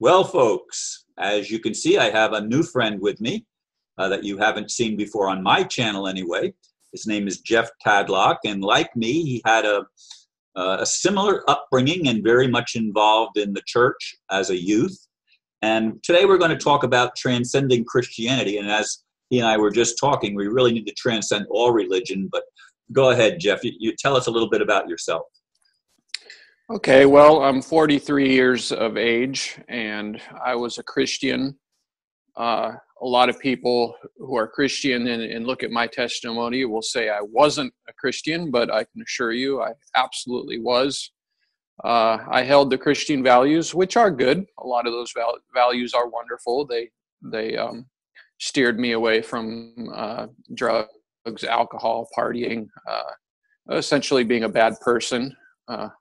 Well, folks, as you can see, I have a new friend with me that you haven't seen before on my channel anyway. His name is Jeff Tadlock, and like me, he had a similar upbringing and very much involved in the church as a youth. And today we're going to talk about transcending Christianity. And as he and I were just talking, we really need to transcend all religion. But go ahead, Jeff. You tell us a little bit about yourself. Okay, well, I'm 43 years of age, and I was a Christian. A lot of people who are Christian and look at my testimony will say I wasn't a Christian, but I can assure you I absolutely was. I held the Christian values, which are good. A lot of those values are wonderful. They steered me away from drugs, alcohol, partying, essentially being a bad person.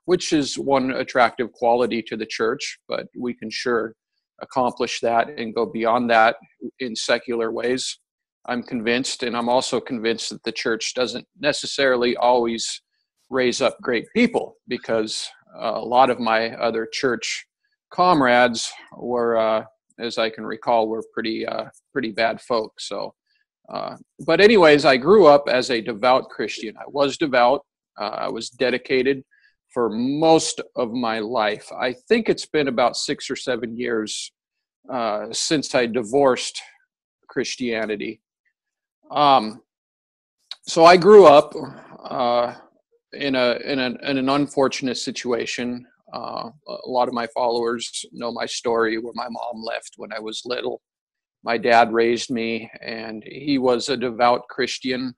Which is one attractive quality to the church, but we can sure accomplish that and go beyond that in secular ways. I'm convinced, and I'm also convinced that the church doesn't necessarily always raise up great people, because a lot of my other church comrades were, as I can recall, were pretty bad folks. So, but anyways, I grew up as a devout Christian. I was devout. I was dedicated for most of my life. I think it's been about 6 or 7 years since I divorced Christianity. So I grew up in an unfortunate situation. A lot of my followers know my story, where my mom left when I was little. My dad raised me, and he was a devout Christian,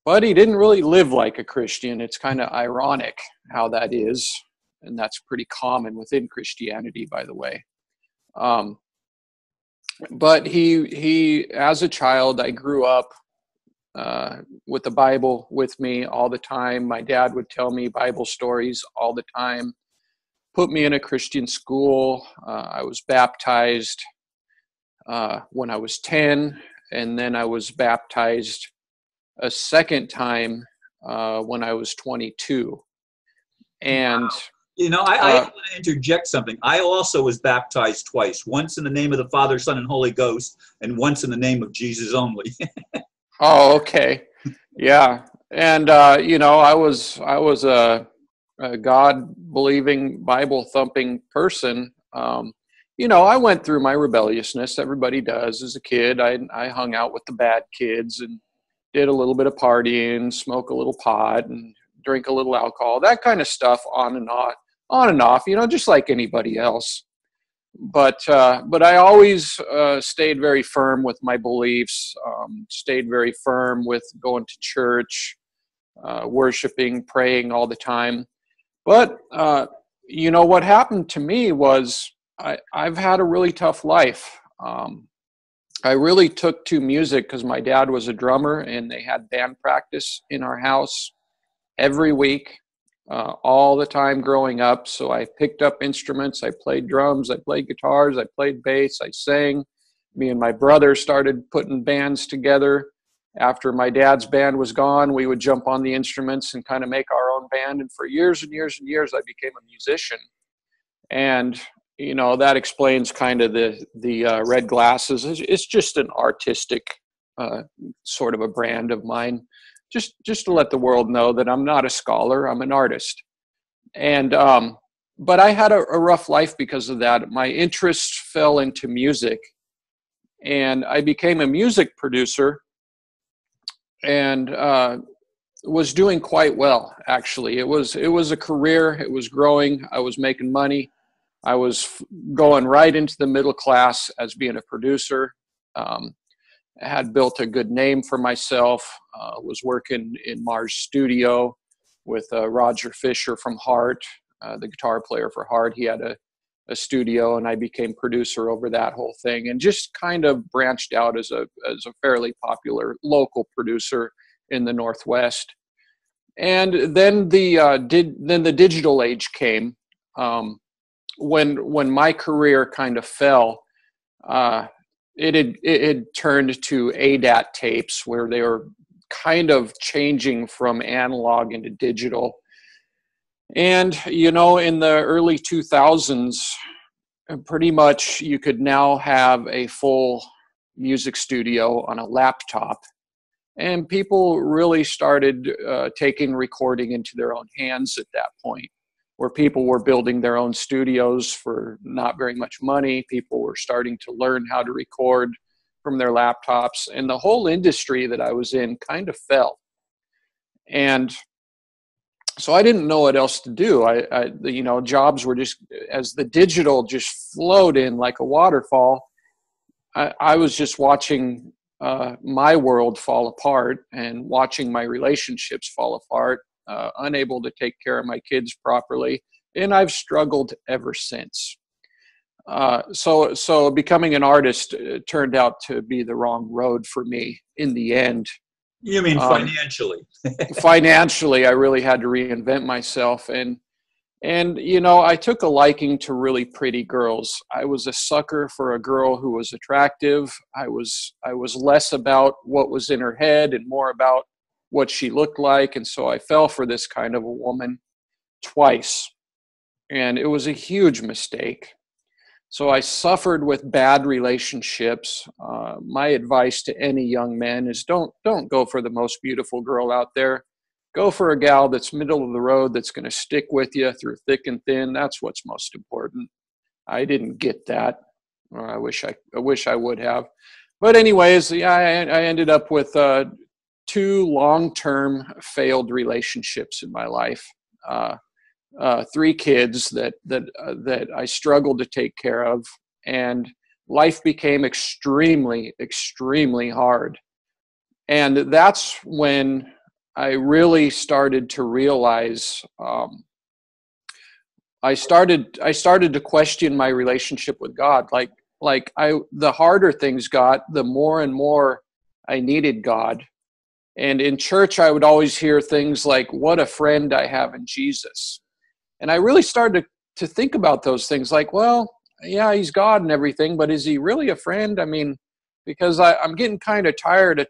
but he didn't really live like a Christian. It's kind of ironic how that is, and that's pretty common within Christianity, by the way. But he, as a child, I grew up with the Bible with me all the time. My dad would tell me Bible stories all the time, put me in a Christian school. I was baptized when I was 10, and then I was baptized a second time when I was 22. And wow. You know, I want to interject something. I also was baptized twice, once in the name of the Father, Son, and Holy Ghost, and once in the name of Jesus only. Oh, okay. Yeah. And you know, I was a God-believing, Bible-thumping person. You know, I went through my rebelliousness. Everybody does as a kid. I hung out with the bad kids and did a little bit of partying, smoke a little pot, and drink a little alcohol, that kind of stuff, on and off, you know, just like anybody else. But I always stayed very firm with my beliefs, stayed very firm with going to church, worshiping, praying all the time. But, you know, what happened to me was I've had a really tough life. I really took to music because my dad was a drummer, and they had band practice in our house every week, all the time growing up. So I picked up instruments. I played drums. I played guitars. I played bass. I sang. Me and my brother started putting bands together. After my dad's band was gone, we would jump on the instruments and kind of make our own band. And for years and years and years, I became a musician. And you know, that explains kind of the red glasses. It's just an artistic sort of a brand of mine, just to let the world know that I'm not a scholar, I'm an artist. And but I had a rough life because of that. My interest fell into music, and I became a music producer, and was doing quite well, actually. It was a career. It was growing. I was making money. I was going right into the middle class as being a producer. I had built a good name for myself. Was working in Mars Studio with Roger Fisher from Heart, the guitar player for Heart. He had a studio, and I became producer over that whole thing, and just kind of branched out as a fairly popular local producer in the Northwest. And then the digital age came. When my career kind of fell, it had turned to ADAT tapes, where they were kind of changing from analog into digital. And, you know, in the early 2000s, pretty much you could now have a full music studio on a laptop. And people really started taking recording into their own hands at that point, where people were building their own studios for not very much money. People were starting to learn how to record from their laptops, and the whole industry that I was in kind of fell. And so I didn't know what else to do. Jobs were just, as the digital just flowed in like a waterfall, I was just watching my world fall apart and watching my relationships fall apart, unable to take care of my kids properly. And I've struggled ever since. So becoming an artist turned out to be the wrong road for me in the end. You mean financially? Financially, I really had to reinvent myself. And I took a liking to really pretty girls. I was a sucker for a girl who was attractive. I was less about what was in her head and more about what she looked like. And so I fell for this kind of a woman twice. And it was a huge mistake. So I suffered with bad relationships. My advice to any young man is don't go for the most beautiful girl out there. Go for a gal that's middle of the road, that's going to stick with you through thick and thin. That's what's most important. I didn't get that. Or I wish I would have. But anyways, yeah, I ended up with 2 long-term failed relationships in my life. 3 kids that I struggled to take care of, and life became extremely, extremely hard. And that's when I really started to realize I started to question my relationship with God. The harder things got, the more and more I needed God. And in church, I would always hear things like, "What a friend I have in Jesus." And I really started to think about those things like, well, yeah, he's God and everything, but is he really a friend? I mean, because I'm getting kind of tired of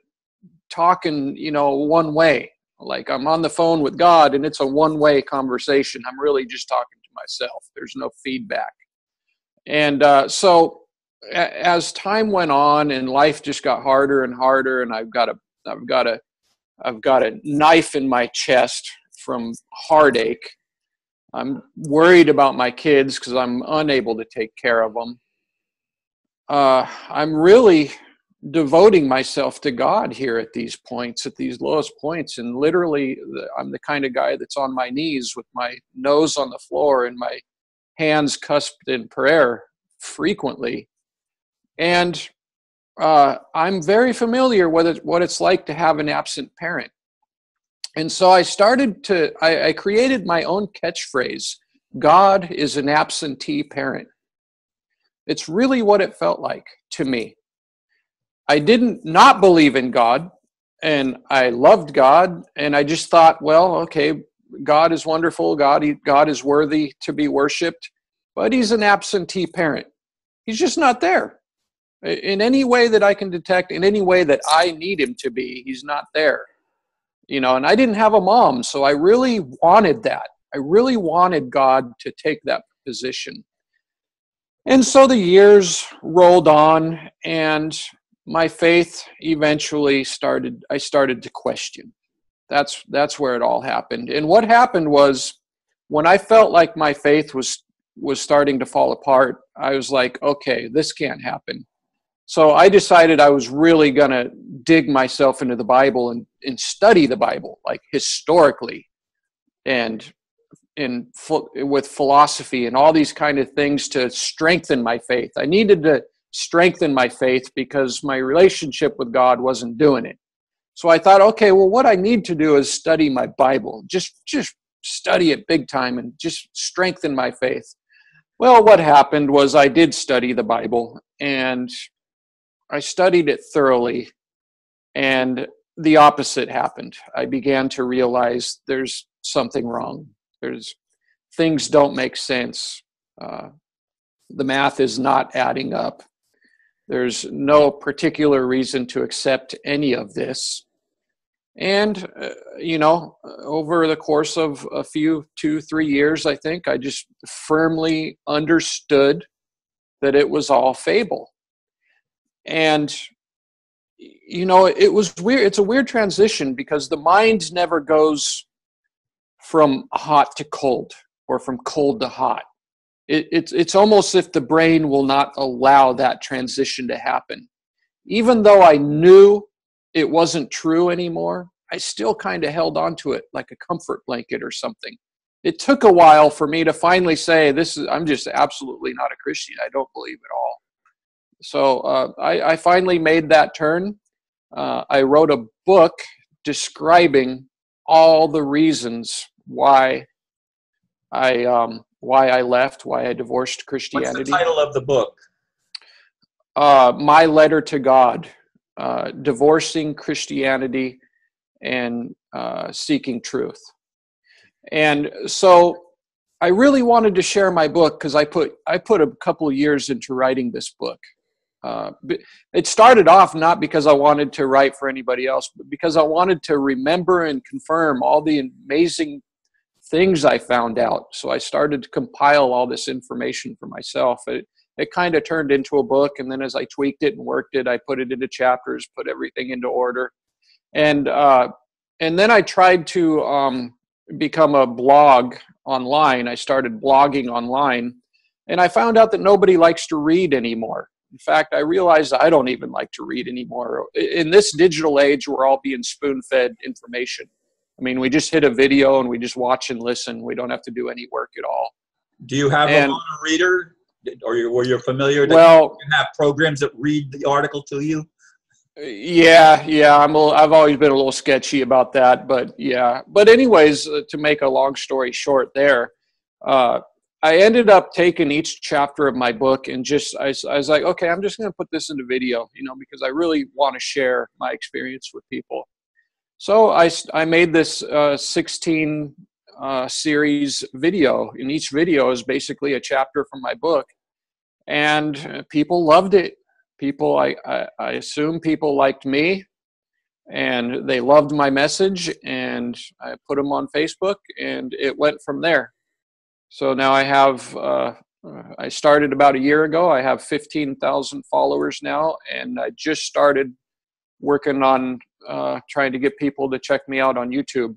talking, one way. Like I'm on the phone with God and it's a one-way conversation. I'm really just talking to myself. There's no feedback. And so as time went on and life just got harder and harder, and I've got a knife in my chest from heartache. I'm worried about my kids because I'm unable to take care of them. I'm really devoting myself to God here at these points, at these lowest points. And literally, I'm the kind of guy that's on my knees with my nose on the floor and my hands cusped in prayer frequently. And I'm very familiar with what it's like to have an absent parent. And so I created my own catchphrase: God is an absentee parent. It's really what it felt like to me. I didn't not believe in God, and I loved God, and I just thought, well, okay, God is wonderful. God is worthy to be worshiped, but he's an absentee parent. He's just not there. In any way that I can detect, in any way that I need him to be, he's not there. And I didn't have a mom, so I really wanted that. I really wanted God to take that position. And so the years rolled on, and my faith eventually I started to question. That's where it all happened. And what happened was, when I felt like my faith was starting to fall apart, I was like, okay, this can't happen. So I decided I was really going to dig myself into the Bible and study the Bible, like historically, and with philosophy and all these kind of things to strengthen my faith. I needed to strengthen my faith because my relationship with God wasn't doing it. So I thought, okay, well, what I need to do is study my Bible, just study it big time and just strengthen my faith. Well, what happened was I did study the Bible, and I studied it thoroughly, and the opposite happened. I began to realize there's something wrong. Things don't make sense. The math is not adding up. There's no particular reason to accept any of this. And, over the course of a few, 2-3 years, I think, I just firmly understood that it was all fable. And, it was weird. It's a weird transition because the mind never goes from hot to cold or from cold to hot. It's almost as if the brain will not allow that transition to happen. Even though I knew it wasn't true anymore, I still kind of held on to it like a comfort blanket or something. It took a while for me to finally say, I'm just absolutely not a Christian. I don't believe at all. So I finally made that turn. I wrote a book describing all the reasons why I left, why I divorced Christianity. What's the title of the book? My Letter to God, Divorcing Christianity and Seeking Truth. And so I really wanted to share my book because I put a couple of years into writing this book. It started off not because I wanted to write for anybody else, but because I wanted to remember and confirm all the amazing things I found out. So I started to compile all this information for myself. It kind of turned into a book, and then as I tweaked it and worked it, I put it into chapters, put everything into order. And then I tried to become a blog online. I started blogging online, and I found out that nobody likes to read anymore. In fact, I realized I don't even like to read anymore. In this digital age, we're all being spoon-fed information. I mean, we just hit a video and we just watch and listen. We don't have to do any work at all. Do you have a reader, or were you familiar? Well, you have programs that read the article to you? Yeah. I've always been a little sketchy about that, but yeah. But anyways, to make a long story short, I ended up taking each chapter of my book and I was like, okay, I'm just going to put this into video, because I really want to share my experience with people. So I made this 16 series video, and each video is basically a chapter from my book, and people loved it. I assume people liked me, and they loved my message, and I put them on Facebook, and it went from there. So now I started about a year ago. I have 15,000 followers now, and I just started working on trying to get people to check me out on YouTube.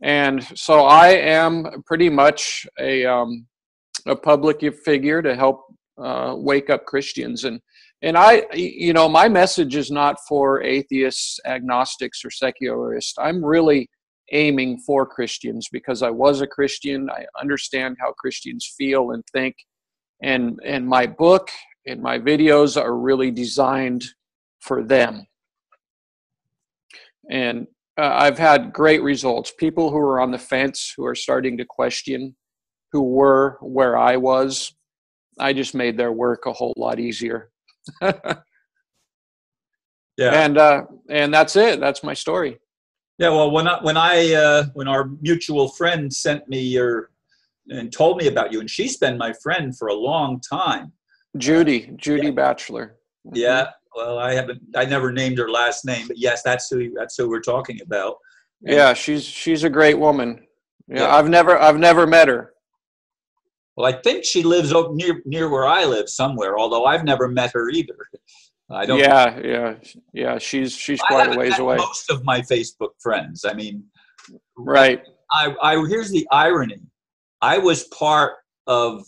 And so I am pretty much a public figure to help wake up Christians. And I, my message is not for atheists, agnostics, or secularists. I'm really aiming for Christians because I was a Christian. I understand how Christians feel and think. And my book and my videos are really designed for them. And I've had great results. People who are on the fence, who are starting to question, who were where I was, I just made their work a whole lot easier. Yeah. And that's it. That's my story. Yeah. Well, when our mutual friend sent me and told me about you, and she's been my friend for a long time. Judy yeah. Batchelor. Mm-hmm. Yeah. Well, I never named her last name, but yes, that's who we're talking about. And yeah. She's a great woman. Yeah. I've never met her. Well, I think she lives up near where I live somewhere, although I've never met her either. I don't. Yeah. She's quite a ways away. Most of my Facebook friends. I mean, right. Here's the irony. I was part of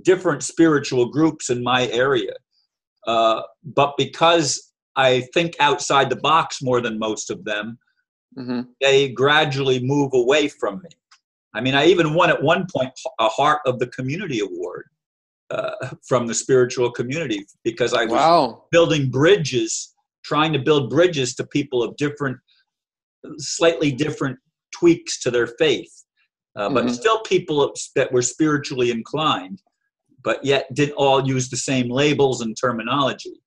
different spiritual groups in my area, but because I think outside the box more than most of them, mm-hmm. they gradually move away from me. I mean, I even won at one point a Heart of the Community Award from the spiritual community because I was building bridges, trying to build bridges to people of slightly different tweaks to their faith, but mm-hmm. still people that were spiritually inclined, but yet didn't all use the same labels and terminology.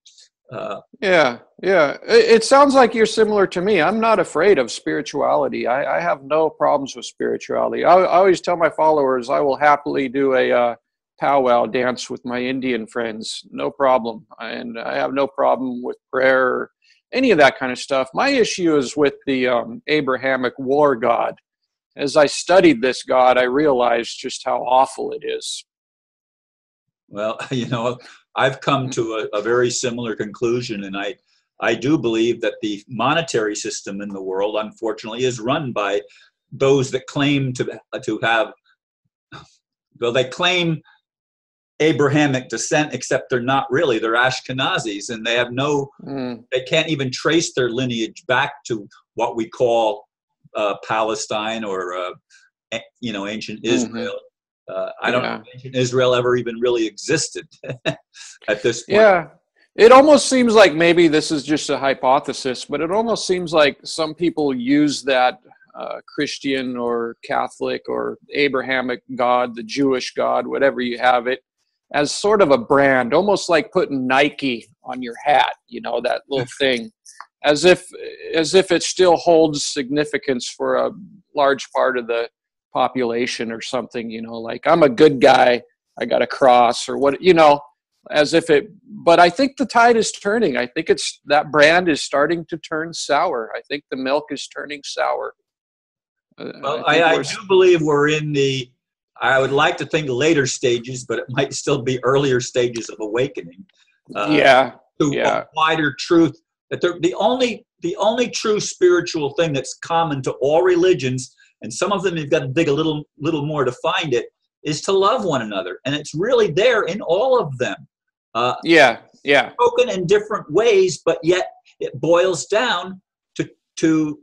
Yeah. It sounds like you're similar to me. I'm not afraid of spirituality. I have no problems with spirituality. I always tell my followers I will happily do a powwow dance with my Indian friends. No problem. And I have no problem with prayer or any of that kind of stuff. My issue is with the Abrahamic war god. As I studied this god, I realized just how awful it is. Well, I've come to a very similar conclusion, and I do believe that the monetary system in the world, unfortunately, is run by those that claim to have, well, they claim Abrahamic descent, except they're not really. They're Ashkenazis, and they have they can't even trace their lineage back to what we call Palestine or ancient Israel. I don't know if ancient Israel ever even really existed at this point. Yeah. It almost seems like maybe this is just a hypothesis, but it almost seems like some people use that Christian or Catholic or Abrahamic God, the Jewish God, whatever you have it, as sort of a brand, almost like putting Nike on your hat, that little thing, as if it still holds significance for a large part of the population or something, like I'm a good guy, I got a cross or what, as if it, but I think the tide is turning. I think that brand is starting to turn sour. I think the milk is turning sour. Well, I do believe we're in I would like to think later stages, but it might still be earlier stages of awakening. To a wider truth, that the only true spiritual thing that's common to all religions, and some of them you've got to dig a little more to find it, is to love one another, and it's really there in all of them. Spoken in different ways, but yet it boils down to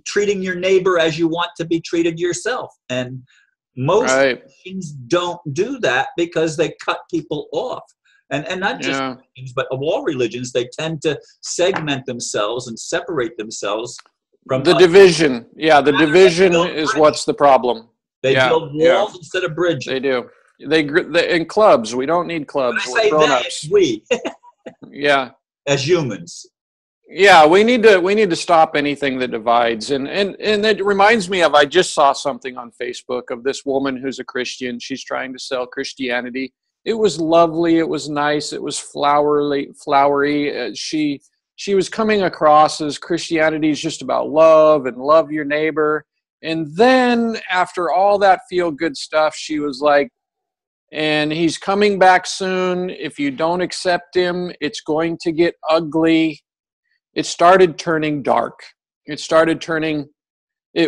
treating your neighbor as you want to be treated yourself. And most Christians don't do that because they cut people off. And not just Christians, but of all religions, they tend to segment themselves and separate themselves from the division. Yeah, the division is what's the problem. They build walls instead of bridges. They do. They in clubs. We don't need clubs. We're grown-ups. We. As humans. Yeah, we need to stop anything that divides. And it reminds me of, I just saw something on Facebook of this woman who's a Christian. She's trying to sell Christianity. It was lovely. It was nice. It was flowery. She was coming across as Christianity is just about love and love your neighbor. And then after all that feel-good stuff, she was like, and he's coming back soon. If you don't accept him, it's going to get ugly. It started turning dark. It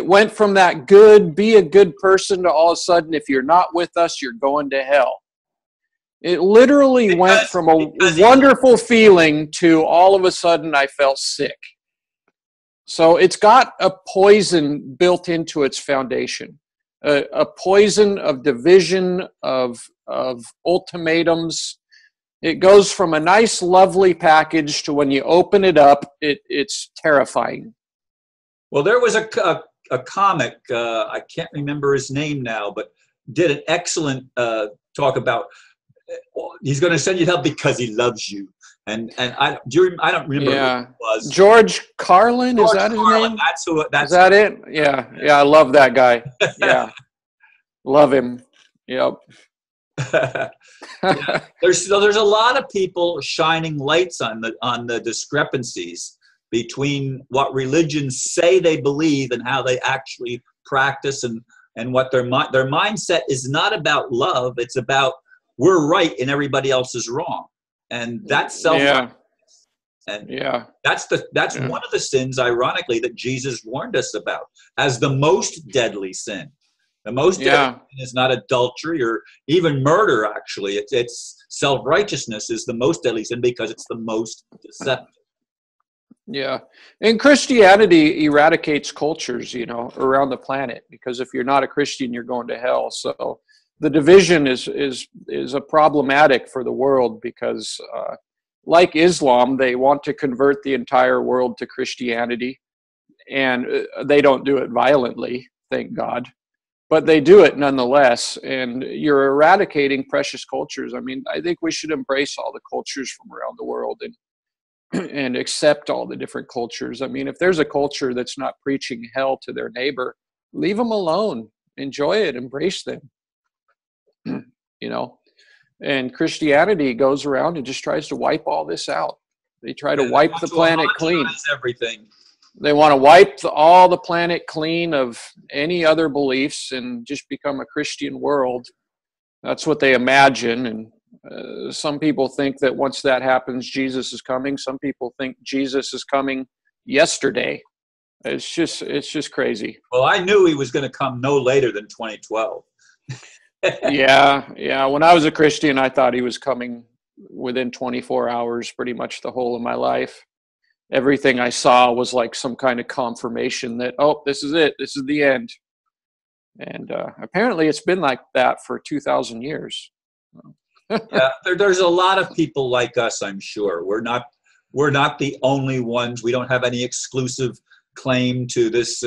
went from that good, be a good person, to all of a sudden, if you're not with us, you're going to hell. It literally went from a wonderful feeling to all of a sudden I felt sick. So it's got a poison built into its foundation, a poison of division, of ultimatums. It goes from a nice, lovely package to when you open it up, it's terrifying. Well, there was a comic, I can't remember his name now, but did an excellent talk about he's going to send you help because he loves you. And I don't remember who it was. George Carlin, is that his name? Is that it? Yeah, I love that guy. Yeah, love him. Yep. There's a lot of people shining lights on the discrepancies between what religions say they believe and how they actually practice, and what their mindset is not about love. It's about we're right and everybody else is wrong. And that's self-righteousness. And that's one of the sins, ironically, that Jesus warned us about as the most deadly sin. The most deadly sin is not adultery or even murder, actually. It's self-righteousness is the most deadly sin because it's the most deceptive. Yeah. And Christianity eradicates cultures, around the planet, because if you're not a Christian, you're going to hell. So the division is a problematic for the world because, like Islam, they want to convert the entire world to Christianity, and they don't do it violently, thank God, but they do it nonetheless. And you're eradicating precious cultures. I mean, I think we should embrace all the cultures from around the world and accept all the different cultures. I mean, if there's a culture that's not preaching hell to their neighbor, leave them alone, enjoy it, embrace them. And Christianity goes around and just tries to wipe all this out. They try to wipe the planet clean. Everything. They want to wipe all the planet clean of any other beliefs and just become a Christian world. That's what they imagine. And Some people think that once that happens, Jesus is coming. Some people think Jesus is coming yesterday. It's just crazy. Well, I knew he was going to come no later than 2012. Yeah. When I was a Christian, I thought he was coming within 24 hours, pretty much the whole of my life. Everything I saw was like some kind of confirmation that, oh, this is it. This is the end. And apparently it's been like that for 2,000 years. Yeah, there's a lot of people like us, I'm sure. We're not the only ones. We don't have any exclusive claim to this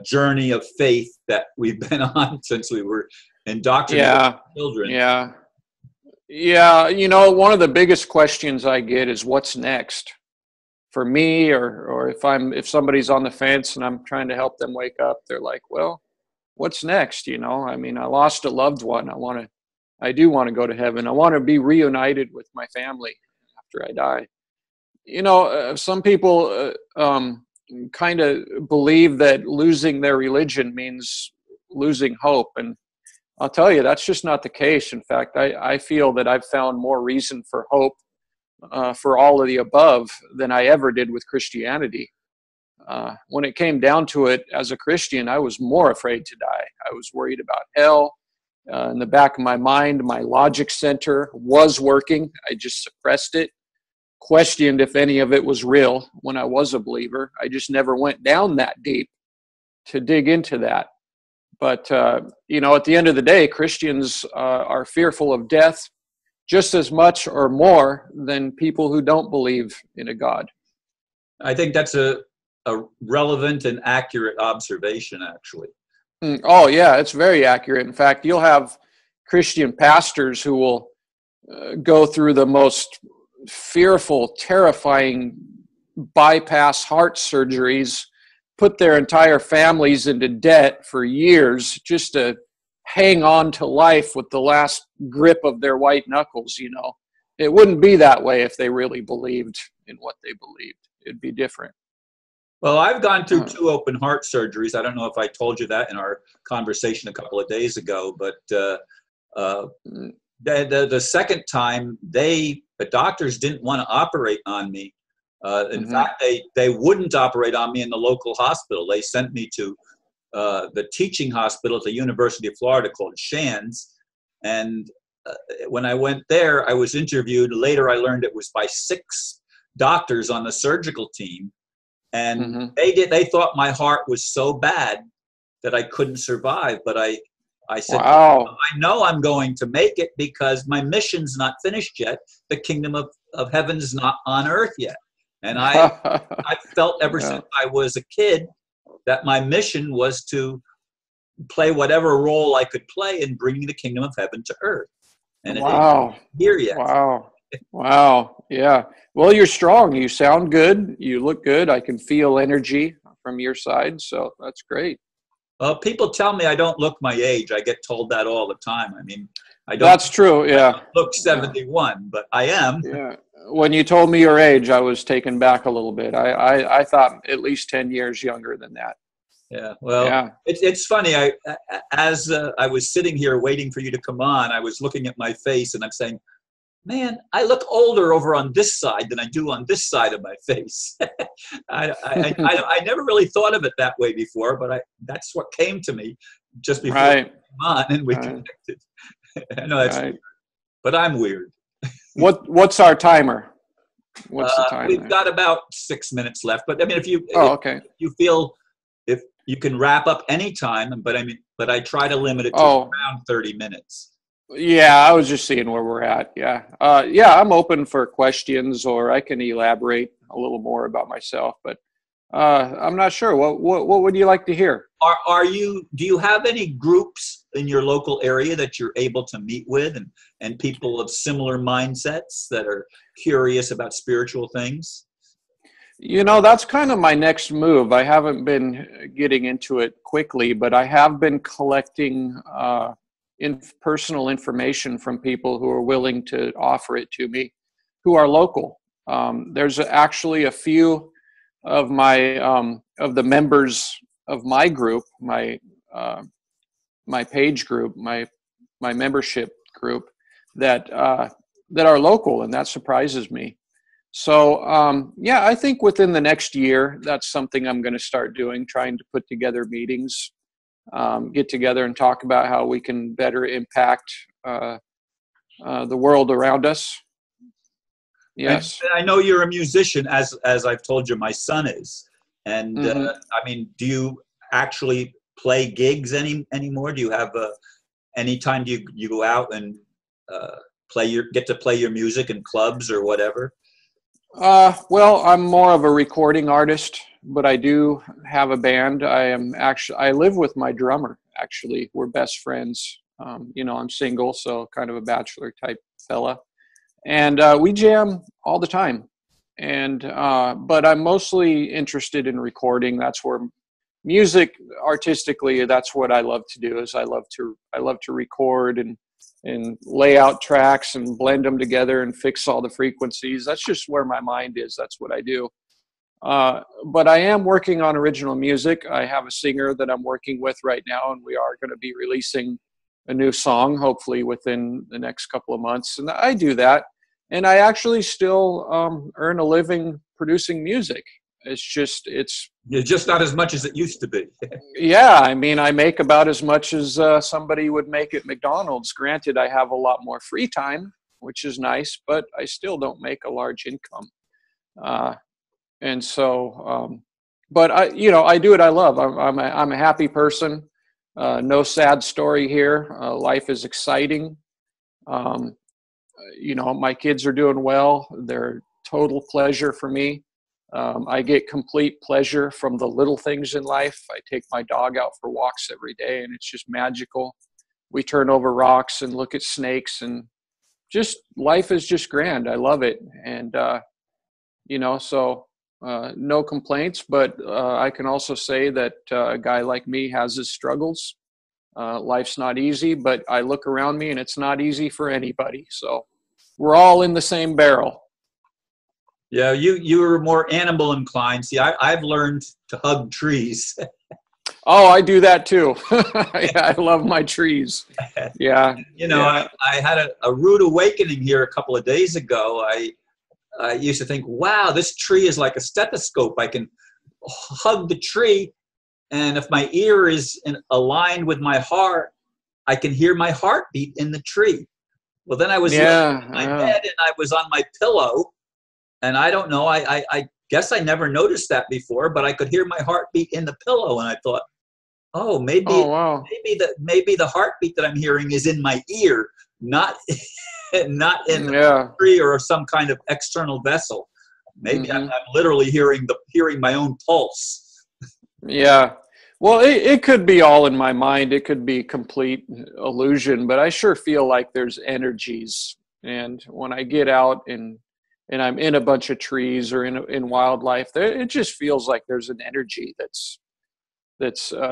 journey of faith that we've been on since we were indoctrinated children. Yeah. One of the biggest questions I get is what's next for me, or if somebody's on the fence and I'm trying to help them wake up, they're like, well, what's next? I mean, I lost a loved one. I do want to go to heaven. I want to be reunited with my family after I die. Some people kind of believe that losing their religion means losing hope. And I'll tell you, that's just not the case. In fact, I feel that I've found more reason for hope for all of the above than I ever did with Christianity. When it came down to it, as a Christian, I was more afraid to die. I was worried about hell. In the back of my mind, my logic center was working. I just suppressed it, questioned if any of it was real when I was a believer. I just never went down that deep to dig into that. But, at the end of the day, Christians are fearful of death just as much or more than people who don't believe in a God. I think that's a relevant and accurate observation, actually. Oh, yeah, it's very accurate. In fact, you'll have Christian pastors who will go through the most fearful, terrifying bypass heart surgeries, put their entire families into debt for years just to hang on to life with the last grip of their white knuckles. It wouldn't be that way if they really believed in what they believed. It'd be different. Well, I've gone through 2 open heart surgeries. I don't know if I told you that in our conversation a couple of days ago, but the second time, the doctors didn't want to operate on me. In fact, they wouldn't operate on me in the local hospital. They sent me to the teaching hospital at the University of Florida called Shands. And when I went there, I was interviewed. Later, I learned it was by 6 doctors on the surgical team. And they thought my heart was so bad that I couldn't survive. But I said, wow. I know I'm going to make it because my mission's not finished yet. The kingdom of heaven's not on earth yet. And I felt ever since I was a kid that my mission was to play whatever role I could play in bringing the kingdom of heaven to earth. And wow. It ain't here yet. Wow. Yeah. Well, you're strong. You sound good. You look good. I can feel energy from your side. So that's great. Well, people tell me I don't look my age. I get told that all the time. I mean, I don't. That's true. Yeah. I don't look 71, but I am. Yeah. When you told me your age, I was taken back a little bit. I thought at least 10 years younger than that. Yeah. Well, yeah. It's funny. As I was sitting here waiting for you to come on, I was looking at my face and I'm saying, man, I look older over on this side than I do on this side of my face. I never really thought of it that way before, but that's what came to me just before we came on and we connected. I know that's weird, but I'm weird. What's our timer? What's the timer? We've got about 6 minutes left, but I mean, if you feel if you can wrap up any time, but I try to limit it to around 30 minutes. Yeah, I was just seeing where we're at. Yeah. I'm open for questions, or I can elaborate a little more about myself, but I'm not sure. What would you like to hear? Do you have any groups in your local area that you're able to meet with and people of similar mindsets that are curious about spiritual things? That's kind of my next move. I haven't been getting into it quickly, but I have been collecting personal information from people who are willing to offer it to me, who are local. There's actually a few of the members of my group, my page group, my membership group, that that are local, and that surprises me. So yeah, I think within the next year, that's something I'm going to start doing, trying to put together meetings, get together and talk about how we can better impact the world around us. Yes. And I know you're a musician, as I've told you, my son is. And I mean, do you actually play gigs anymore? Do you have any time do you go out and get to play your music in clubs or whatever? Well, I'm more of a recording artist, but I do have a band. I live with my drummer, actually. We're best friends. You know, I'm single, so kind of a bachelor type fella. And we jam all the time. And but I'm mostly interested in recording. That's where music artistically, that's what I love to do. Is I love to record and lay out tracks and blend them together and fix all the frequencies. That's just where my mind is. That's what I do. But I am working on original music. I have a singer that I'm working with right now, and we are going to be releasing a new song, hopefully within the next couple of months. And I do that. And I actually still earn a living producing music. It's just not as much as it used to be. Yeah, I mean, I make about as much as somebody would make at McDonald's. Granted, I have a lot more free time, which is nice, but I still don't make a large income. And so, but I do what I love. I'm a happy person. No sad story here. Life is exciting. My kids are doing well. They're total pleasure for me. I get complete pleasure from the little things in life. I take my dog out for walks every day, and it's just magical. We turn over rocks and look at snakes, and just life is just grand. I love it. And, so no complaints, but I can also say that a guy like me has his struggles. Life's not easy, but I look around me and it's not easy for anybody. So we're all in the same barrel. Yeah, you were more animal inclined. See, I've learned to hug trees. Oh, I do that too. I love my trees. Yeah. I had a rude awakening here a couple of days ago. I used to think, wow, this tree is like a stethoscope. I can hug the tree, and if my ear is aligned with my heart, I can hear my heartbeat in the tree. Well, then I was laying in my bed, and I was on my pillow. And I don't know, I guess I never noticed that before, but I could hear my heartbeat in the pillow. And I thought, oh, maybe the heartbeat that I'm hearing is in my ear, not in the tree or some kind of external vessel. Maybe I'm literally hearing my own pulse. Yeah. Well, it could be all in my mind. It could be complete illusion, but I sure feel like there's energies. And when I get out and I'm in a bunch of trees or in wildlife, it just feels like there's an energy that's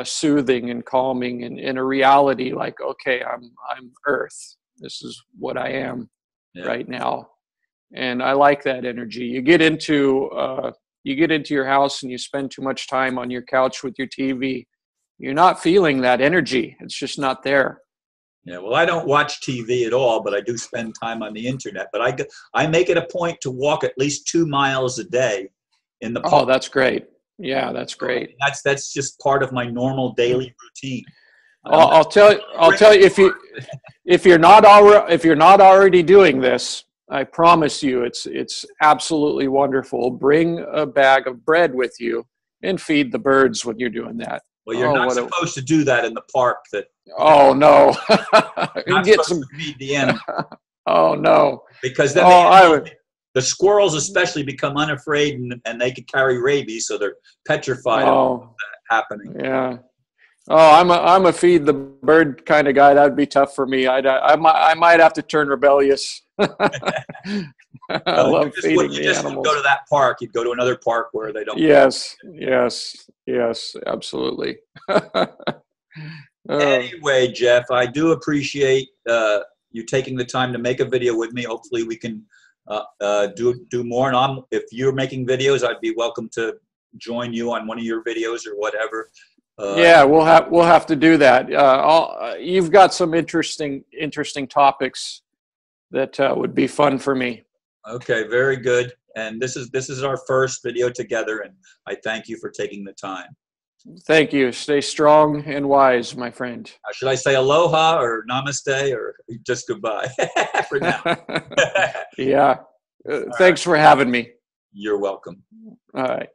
soothing and calming, and in a reality like, okay, I'm Earth. This is what I am right now, and I like that energy. You get into your house and you spend too much time on your couch with your TV. You're not feeling that energy. It's just not there. Yeah, well, I don't watch TV at all, but I do spend time on the internet. But I make it a point to walk at least 2 miles a day in the park. Oh, that's great. Yeah, that's great. That's just part of my normal daily routine. I'll tell you if you're not already doing this, I promise you it's absolutely wonderful. Bring a bag of bread with you and feed the birds when you're doing that. Well, you're not supposed to do that in the park. Oh no! You're not supposed to feed the animals. Oh no! Because then the squirrels especially become unafraid, and they could carry rabies, so they're petrified of that happening. Yeah. Oh, I'm a feed the bird kind of guy. That'd be tough for me. I might have to turn rebellious. I love feeding the animals. Wouldn't go to that park. You'd go to another park where they don't. Yes, absolutely. Anyway, Jeff, I do appreciate you taking the time to make a video with me. Hopefully we can do more. And if you're making videos, I'd be welcome to join you on one of your videos or whatever. Yeah, we'll have to do that. You've got some interesting topics that would be fun for me. Okay, very good. And this is our first video together, and I thank you for taking the time. Thank you. Stay strong and wise, my friend. Should I say aloha or namaste or just goodbye for now? Yeah. Thanks for having me. You're welcome. All right.